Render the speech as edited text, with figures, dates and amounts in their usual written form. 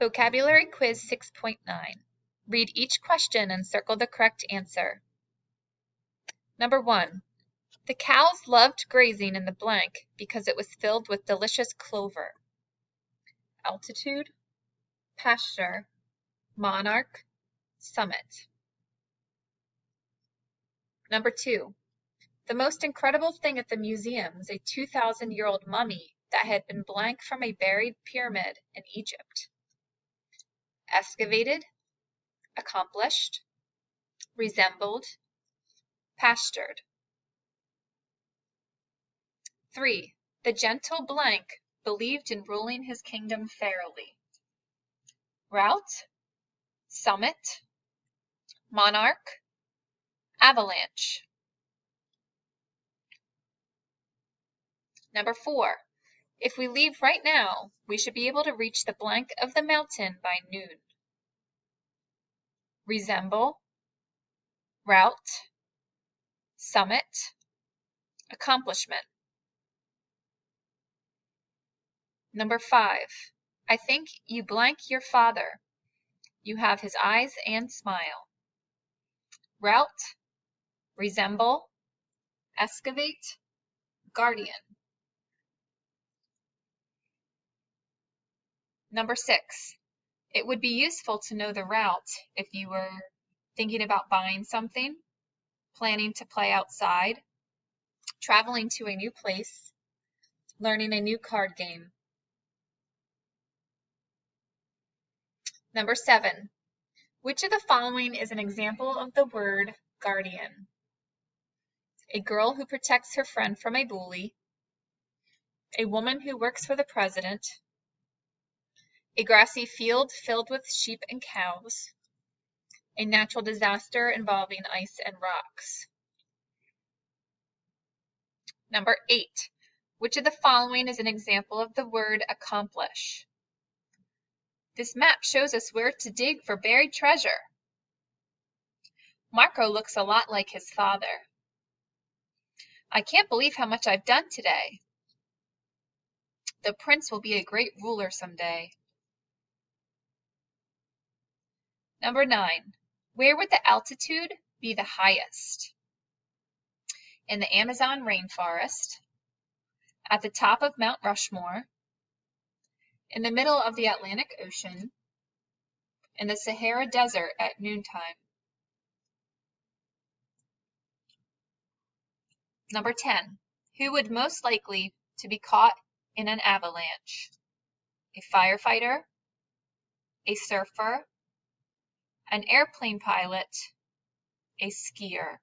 Vocabulary Quiz 6.9. Read each question and circle the correct answer. Number 1. The cows loved grazing in the blank because it was filled with delicious clover. Altitude, pasture, monarch, summit. Number 2. The most incredible thing at the museum was a 2,000-year-old mummy that had been blank from a buried pyramid in Egypt. Excavated, accomplished, resembled, pastured. 3. The gentle blank believed in ruling his kingdom fairly. Route, summit, monarch, avalanche. Number 4. If we leave right now, we should be able to reach the blank of the mountain by noon. Resemble, route, summit, accomplishment. Number 5. I think you blank your father. You have his eyes and smile. Route, resemble, excavate, guardian. Number 6. It would be useful to know the route if you were thinking about buying something, planning to play outside, traveling to a new place, learning a new card game. Number 7. Which of the following is an example of the word guardian? A girl who protects her friend from a bully, a woman who works for the president, a grassy field filled with sheep and cows, a natural disaster involving ice and rocks. Number 8. Which of the following is an example of the word accomplish? This map shows us where to dig for buried treasure. Marco looks a lot like his father. I can't believe how much I've done today. The prince will be a great ruler someday. Number 9. Where would the altitude be the highest? In the Amazon rainforest, at the top of Mount Rushmore, in the middle of the Atlantic Ocean, in the Sahara Desert at noontime. Number 10. Who would most likely to be caught in an avalanche? A firefighter, a surfer, an airplane pilot, a skier.